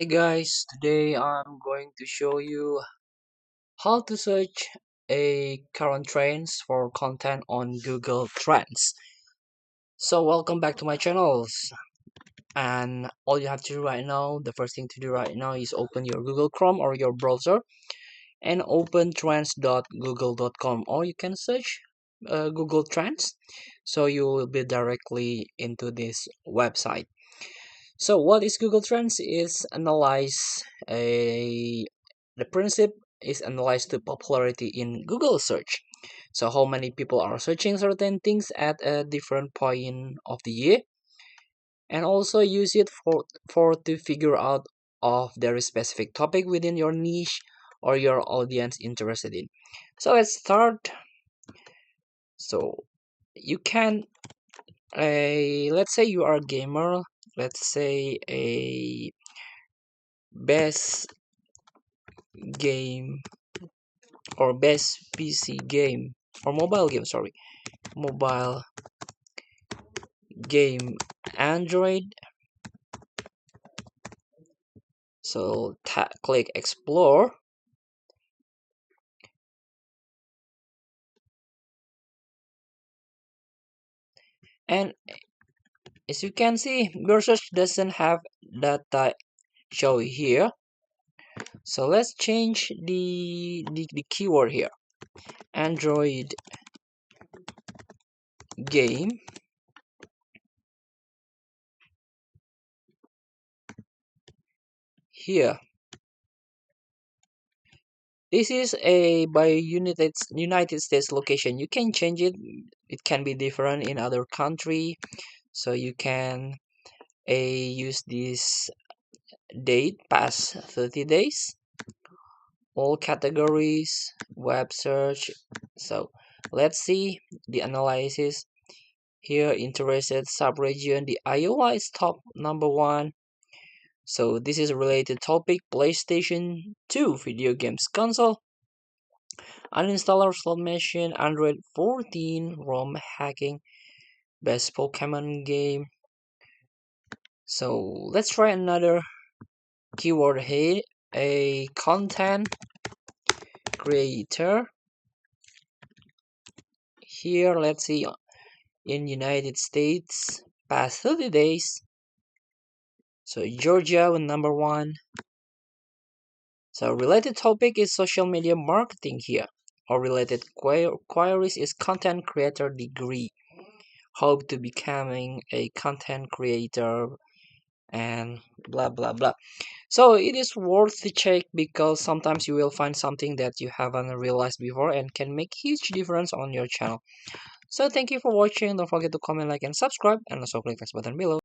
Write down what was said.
Hey guys, today I'm going to show you how to search a current trends for content on Google Trends. So welcome back to my channels, and all you have to do right now, the first thing to do right now is open your Google Chrome or your browser and open trends.google.com, or you can search Google Trends, so you will be directly into this website. So what is Google Trends? Is analyze a the principle is analyzed to popularity in Google search. So how many people are searching certain things at a different point of the year, and also use it for to figure out of their specific topic within your niche or your audience interested in. So let's start. So you can let's say you are a gamer. Let's say a best game or best PC game or mobile game, sorry, mobile game Android. So click explore, and as you can see your search doesn't have data show here. So let's change the keyword here, Android game. Here, this is a by United States location. You can change it. It can be different in other country, so you can use this date past 30 days, all categories, web search. So let's see the analysis here. Interested subregion, the Iowa is top number one. So this is a related topic: PlayStation 2 video games console, uninstaller slot machine, Android 14, ROM hacking, best Pokemon game. So let's try another keyword here, a content creator. Here, let's see, in United States past 30 days. So Georgia with number one. So related topic is social media marketing here, or related queries is content creator degree, hope to becoming a content creator, and blah blah blah. So it is worth to check because sometimes you will find something that you haven't realized before and can make huge difference on your channel. So thank you for watching. Don't forget to comment, like, and subscribe, and also click the button below.